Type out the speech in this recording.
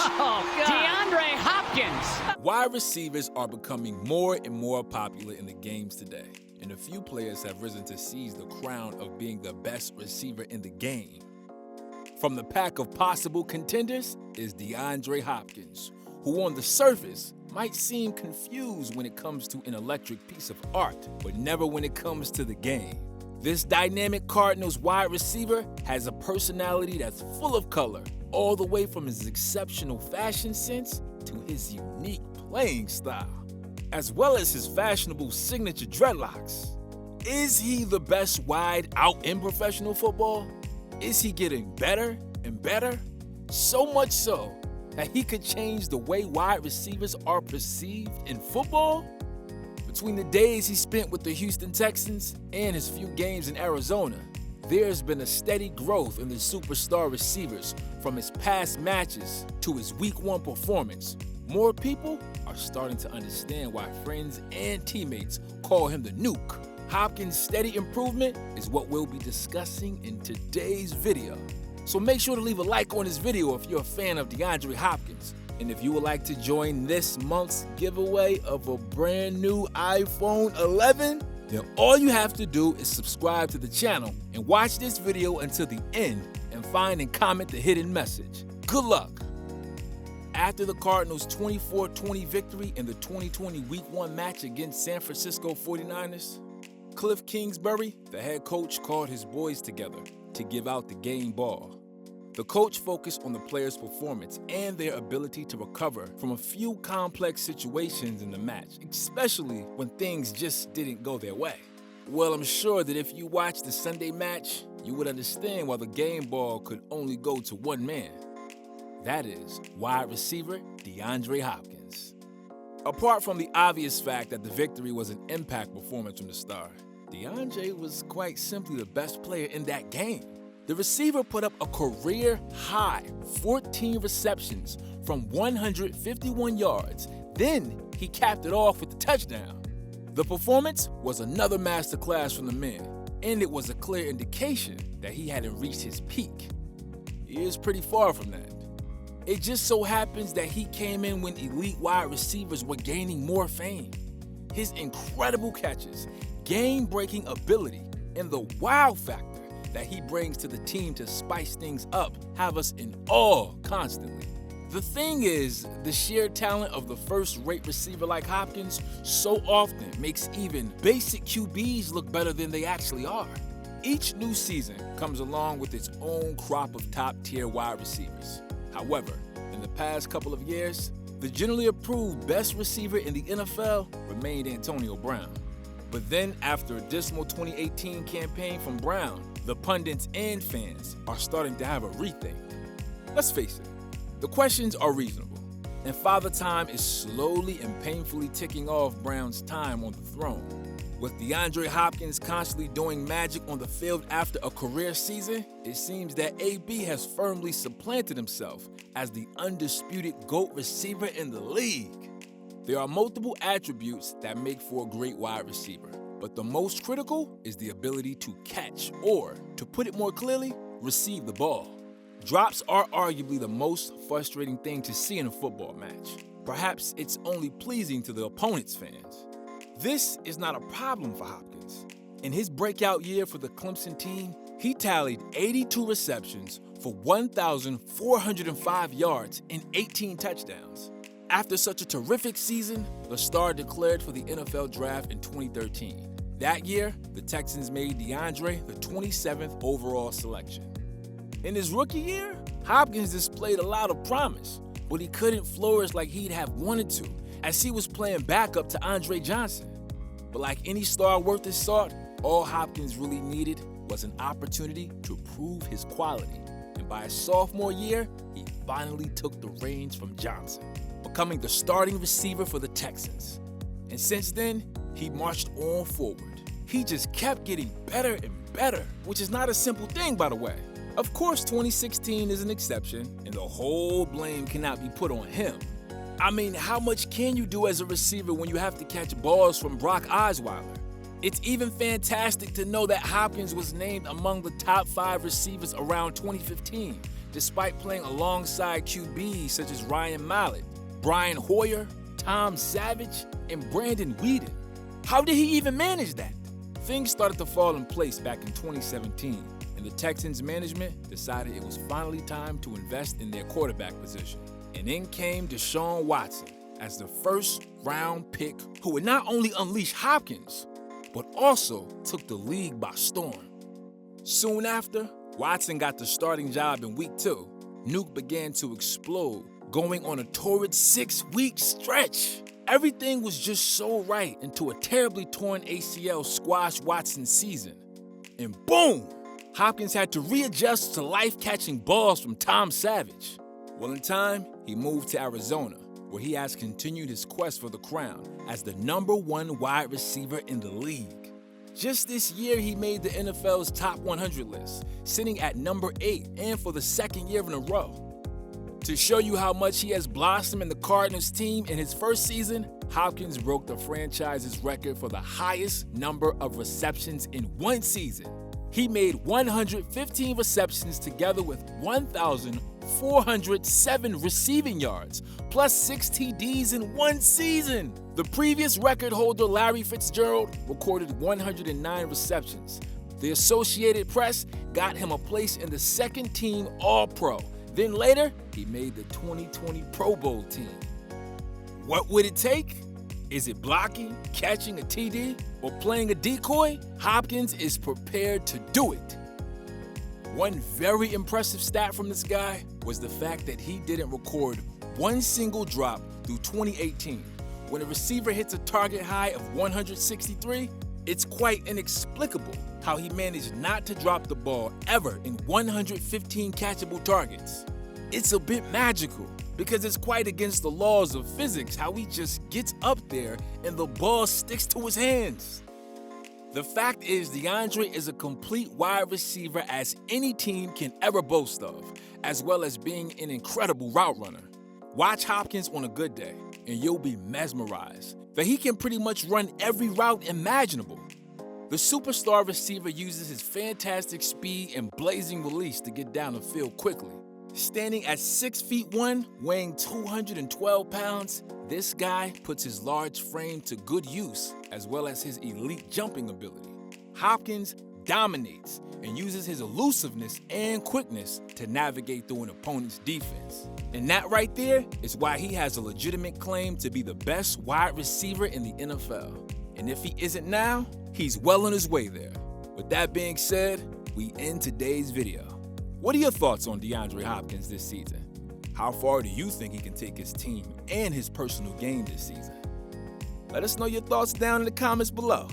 Oh, God. DeAndre Hopkins. Wide receivers are becoming more and more popular in the games today, and a few players have risen to seize the crown of being the best receiver in the game. From the pack of possible contenders is DeAndre Hopkins, who on the surface might seem confused when it comes to an electric piece of art, but never when it comes to the game. This dynamic Cardinals wide receiver has a personality that's full of color, all the way from his exceptional fashion sense to his unique playing style, as well as his fashionable signature dreadlocks. Is he the best wide out in professional football? Is he getting better and better? So much so that he could change the way wide receivers are perceived in football? Between the days he spent with the Houston Texans and his few games in Arizona, there's been a steady growth in the superstar receivers from his past matches to his Week 1 performance. More people are starting to understand why friends and teammates call him the Nuke. Hopkins' steady improvement is what we'll be discussing in today's video. So make sure to leave a like on this video if you're a fan of DeAndre Hopkins. And if you would like to join this month's giveaway of a brand new iPhone 11, then all you have to do is subscribe to the channel and watch this video until the end and find and comment the hidden message. Good luck! After the Cardinals' 24-20 victory in the 2020 Week 1 match against San Francisco 49ers, Cliff Kingsbury, the head coach, called his boys together to give out the game ball. The coach focused on the players' performance and their ability to recover from a few complex situations in the match, especially when things just didn't go their way. Well, I'm sure that if you watched the Sunday match, you would understand why the game ball could only go to one man. That is wide receiver DeAndre Hopkins. Apart from the obvious fact that the victory was an impact performance from the star, DeAndre was quite simply the best player in that game. The receiver put up a career-high 14 receptions from 151 yards. Then he capped it off with the touchdown. The performance was another masterclass from the man, and it was a clear indication that he hadn't reached his peak. He is pretty far from that. It just so happens that he came in when elite wide receivers were gaining more fame. His incredible catches, game-breaking ability, and the wow factor that he brings to the team to spice things up have us in awe constantly. The thing is, the sheer talent of the first-rate receiver like Hopkins so often makes even basic QBs look better than they actually are. Each new season comes along with its own crop of top-tier wide receivers. However, in the past couple of years, the generally approved best receiver in the NFL remained Antonio Brown. But then, after a dismal 2018 campaign from Brown, the pundits and fans are starting to have a rethink. Let's face it, the questions are reasonable, and Father Time is slowly and painfully ticking off Brown's time on the throne. With DeAndre Hopkins constantly doing magic on the field after a career season, it seems that AB has firmly supplanted himself as the undisputed GOAT receiver in the league. There are multiple attributes that make for a great wide receiver, but the most critical is the ability to catch, or, to put it more clearly, receive the ball. Drops are arguably the most frustrating thing to see in a football match. Perhaps it's only pleasing to the opponent's fans. This is not a problem for Hopkins. In his breakout year for the Clemson team, he tallied 82 receptions for 1,405 yards and 18 touchdowns. After such a terrific season, the star declared for the NFL draft in 2013. That year, the Texans made DeAndre the 27th overall selection. In his rookie year, Hopkins displayed a lot of promise, but he couldn't flourish like he'd have wanted to, as he was playing backup to Andre Johnson. But like any star worth his salt, all Hopkins really needed was an opportunity to prove his quality. And by his sophomore year, he finally took the reins from Johnson, becoming the starting receiver for the Texans. And since then, he marched on forward. He just kept getting better and better, which is not a simple thing, by the way. Of course, 2016 is an exception, and the whole blame cannot be put on him. I mean, how much can you do as a receiver when you have to catch balls from Brock Osweiler? It's even fantastic to know that Hopkins was named among the top 5 receivers around 2015, despite playing alongside QBs such as Ryan Mallett, Brian Hoyer, Tom Savage, and Brandon Weeden. How did he even manage that? Things started to fall in place back in 2017, and the Texans management decided it was finally time to invest in their quarterback position. And in came Deshaun Watson as the first-round pick who would not only unleash Hopkins, but also took the league by storm. Soon after, Watson got the starting job in week 2. Nuke began to explode, going on a torrid 6-week stretch. Everything was just so right until a terribly torn ACL squashed Watson's season. And boom! Hopkins had to readjust to life-catching balls from Tom Savage. Well, in time, he moved to Arizona, where he has continued his quest for the crown as the #1 wide receiver in the league. Just this year, he made the NFL's top 100 list, sitting at number 8 and for the second year in a row. To show you how much he has blossomed in the Cardinals team in his first season, Hopkins broke the franchise's record for the highest number of receptions in one season. He made 115 receptions together with 1,407 receiving yards, plus 6 TDs in one season. The previous record holder, Larry Fitzgerald, recorded 109 receptions. The Associated Press got him a place in the second-team All-Pro. Then later, he made the 2020 Pro Bowl team. What would it take? Is it blocking, catching a TD, or playing a decoy? Hopkins is prepared to do it. One very impressive stat from this guy was the fact that he didn't record one single drop through 2018. When a receiver hits a target high of 163, it's quite inexplicable how he managed not to drop the ball ever in 115 catchable targets. It's a bit magical because it's quite against the laws of physics how he just gets up there and the ball sticks to his hands. The fact is, DeAndre is a complete wide receiver as any team can ever boast of, as well as being an incredible route runner. Watch Hopkins on a good day, and you'll be mesmerized that he can pretty much run every route imaginable. The superstar receiver uses his fantastic speed and blazing release to get down the field quickly. Standing at 6'1", weighing 212 pounds, this guy puts his large frame to good use, as well as his elite jumping ability. Hopkins dominates and uses his elusiveness and quickness to navigate through an opponent's defense. And that right there is why he has a legitimate claim to be the best wide receiver in the NFL. And if he isn't now, he's well on his way there. With that being said, we end today's video. What are your thoughts on DeAndre Hopkins this season? How far do you think he can take his team and his personal game this season? Let us know your thoughts down in the comments below.